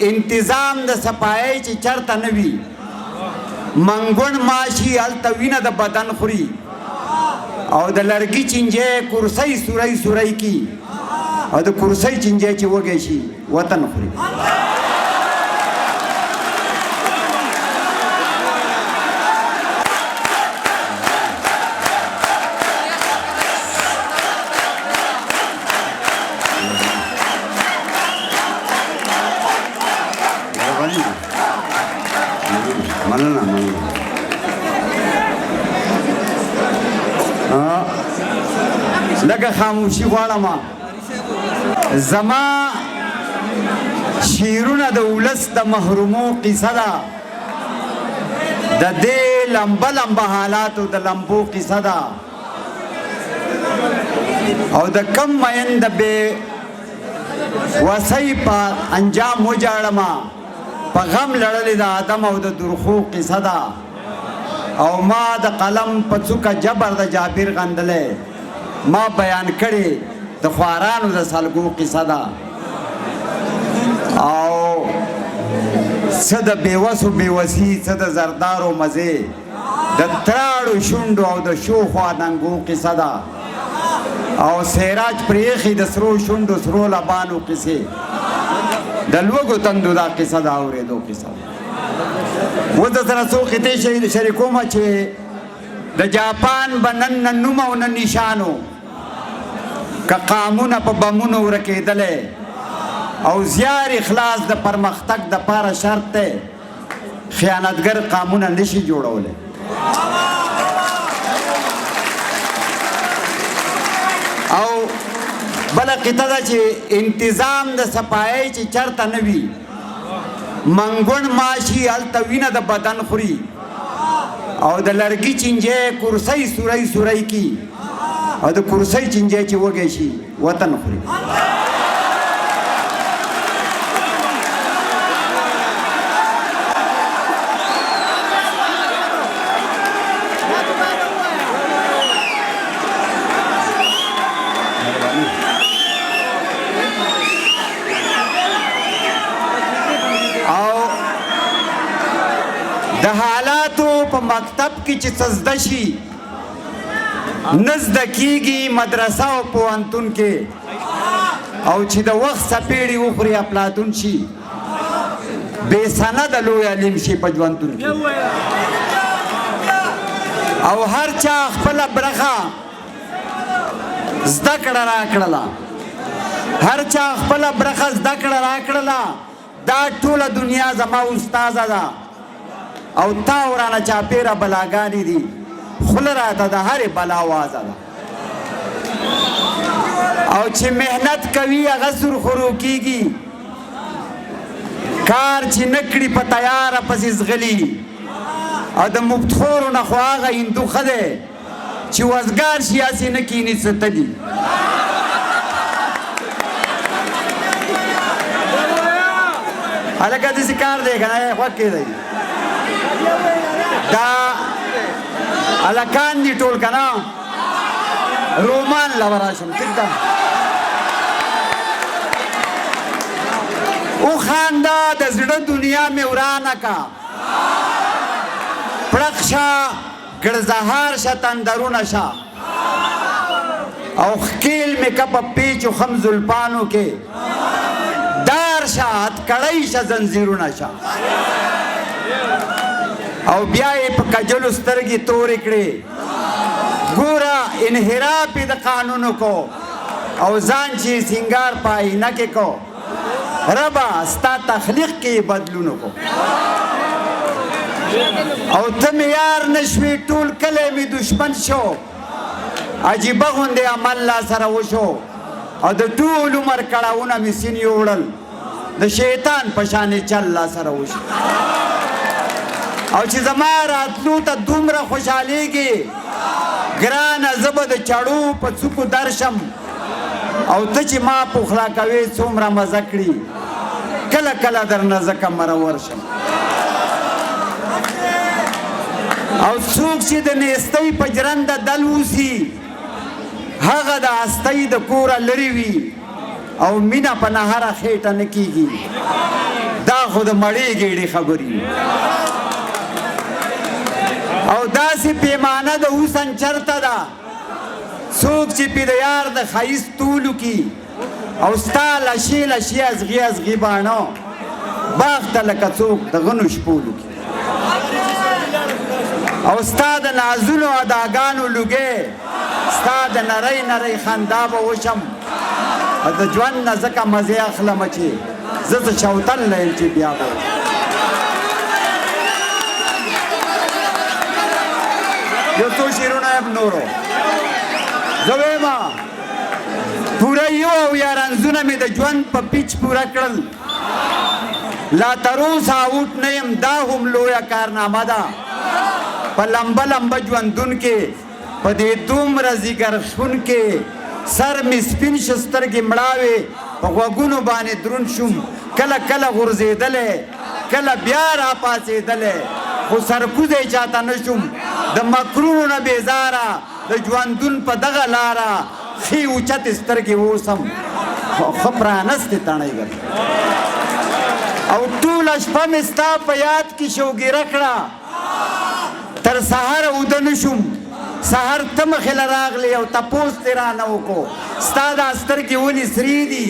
انتظام د صفایي چې چرته نه وي منګون ماشي هلته وینه د بدن خوري او د لرګي چینجی کرسۍ سوری سوری کی او د کرسۍ چینجی چې وږی شي وطن خوري لکه خاموشي غواړم زما شعرونه د ولس د محرومو قصه ده د دې لمبه لمبه حالاتو د لمبو قصه ده او د کم مین د بې وسۍ په انجام وجاړم په غم لړلې د آدم او د درخو قصه ده او ما د قلم په څوکه جبر د جابر غندلې ما بیان کړي د خوارانو د سلګو قصه ده او څه د بېوسو بېوسي څه د زردارو مزې د تراړو شونډو او د شوخو ادنګو قصه ده او سیراج پرېښي د سرو شونډو سرو لبانو قصې د لوږو تندو دا قصه ده اورېدو قصه اوس د سره څو قطعې شریکومه چې د جاپان به نن نه نوم او نه نشانو که قامونه په بمونو ورکېدلی او زیار اخلاص د پرمختګ دپاره شرط دی خیانتګر قامونه نشي جوړولی او بله قطعه ده چې انتظام د صفایي چې چرته نه وي منګون ماشي هلته وینه د بدن خوري او د لرګي چینجی کرسۍ سوری سوری کی او د کرسۍ چینجی چې وږی شي وطن خوري د حالاتو په مکتب کې چې څه زده شي نه زده کېږي مدرسه او پوهنتون کې او چې د وخت څپېړې وخوري افلاطون شي بې سنده لوی علم شي په ژوندون کې او هر چا خپله برخه زده کړه راکړله هر چا خپله برخه زده کړه راکړله دا ټوله دنیا زما استاذه ده او تا ورانه چاپیره بلاګانې دي خوله راته د هرې بلا وازه ده او چې محنت کوي هغه سرخورو کېږي کار چې نه کړي په تیاره پسې ځغلي او د مفتخورو نه خو هغه هندو ښه دی چې وزګار شي هسې نه کښېني څه تلي هلکه داسې کار دی که نه خوښ کېدی دا هلکان دي ټول که نه رومان له به راشم ټیک ده وخانده د زړه دنیا مې ورانه که پړق شه ګړزهار شه تندرونه شه او ښکیل مې که په پیچو خم زلفانو کې دار شه هتکړی شه زنځیرونه شه او بیا یې په کجلو سترګې تورې کړې ګوره انحراف یې د قانونو کو او ځان چې سینګار په آینه کې کو ربه ستا تخلیق کې یې بدلونو کو او ته مې یار نه شوې ټول کلی مې دشمن شو عجیبه غوندې عمل لا سره وشو او د ټول عمر کړاوونه مې سین یوړل د شیطان په شانې چل لا سره وشو او چې زما راتلو ته دومره خوشحالیږي ګرانه زه به د چړو په څوکو درشم او ته چې ما پوخلا کوې څومره مزه کړي کله کله درنه زه کمرور شم او څوک چې د نیستۍ په جرنده دل اوسي هغه د هستۍ د کوره لرې وي او مینه په نهره خېټه نه کېږي دا خو د مړې ګېډې خبرې او داسې پیمانه د حسن چرته ده څوک چې پې د یار د ښایست تولو کی او ستا لشې لشې ازغي ازغي باڼه باغ ته لکه څوک د غنو شپولو کی او ستا د نازونو اداګانو لوګې ستا د نری نری خندا به وشم د ژوند نه ځکه مزې اخلمه چې زه د شوتل نه یم چې بیا به یو څو شعرونه یم نورو زه ویمه پوره یو اویا رنځونه مې د ژوند په پیچ پوره کړل لا تروسه اوټ نه یم دا هم لویه کارنامه ده په لمبه لمبه ژوندون کې په دې دومره ځیګر شپون کې سر مې سپین شه سترګې مړاوې په غوږونو باندې دروند شوم کله کله غورځېدلی کله بیا راپاڅېدلی خو سرکوزی چاته نه شوم د مکرونو نه بېزاره د ژوندون په دغه لاره ښې اوچتې سترګې اوسم ښه پرانستې تڼۍ ګر او ټوله شپه مې ستا په یاد کې شوګیره کړه تر سهاره اوده نه شوم سهار ته مخې له راغلې او تپوس دې رانه وکړو ستا دا سترګې ولې سرې دي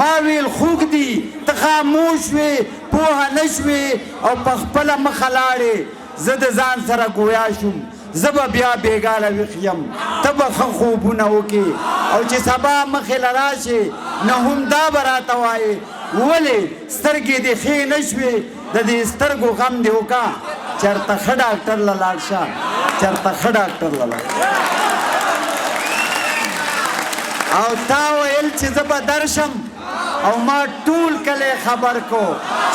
ما ویل خوږ دي ته خاموش وې پوهه نه شوې او په خپله مخه لاړې زه د ځان سره ګویا شوم زه به بیا بېګاله ویښ یم ته به ښه خوبونه وکړې او چې سبا مخې له راشې نه هم دا به راته وایې ولې سترګې دې ښې نه شوې د دې سترګو غم دې وکړه چېرته ښه ډاکټر له لاړ شه چېرته ښه ډاکټر له لاړ او تا ویل چې زه به درشم او ما ټول کلی خبر کو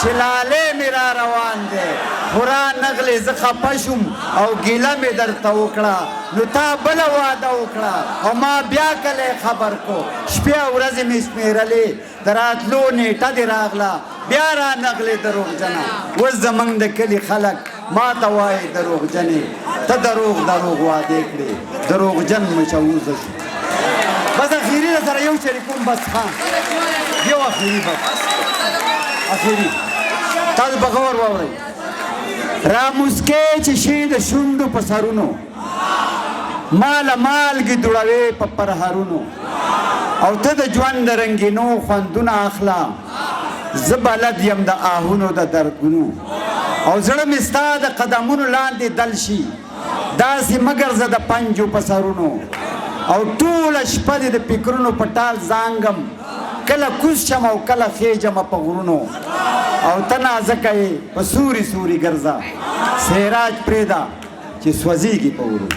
چې لالی مې را روان دی خورا نغلې زه خفه شوم او ګیله مې درته وکړه نو تا بله واده وکړه او ما بیا کلی خبر کو شپې او ورځې مې شمېرلې د راتلو نیټه دې راغله بیا را نغلې دروغجنه اوس زموږ د کلي خلک ما ته وایي دروغجنې ته دروغ وعدې کړې دروغجن مشوزه شو بس اخیری ده سره یو شریکوم بس ها یو اخیری بس اخیری تاسو به غور واورئ را موسکې چې شي د شونډو په سرونو ماله مالګې دوړوې په پرهرونو او ته د ژوند د رنګینو خوندونه اخله زه بلد یم د آهونو د دردونو او زړه مې ستا د قدمونو لاندې دل شي داسې مه ګرځه د پنجو په سرونو او ټوله شپه دې د فکرونو په ټال زانګم کله کوز شم او کله خېجم په غرونو او ته نازکه یې په سوري سوري ګرځه سیراج پرېږده چې سوځېږي په ورو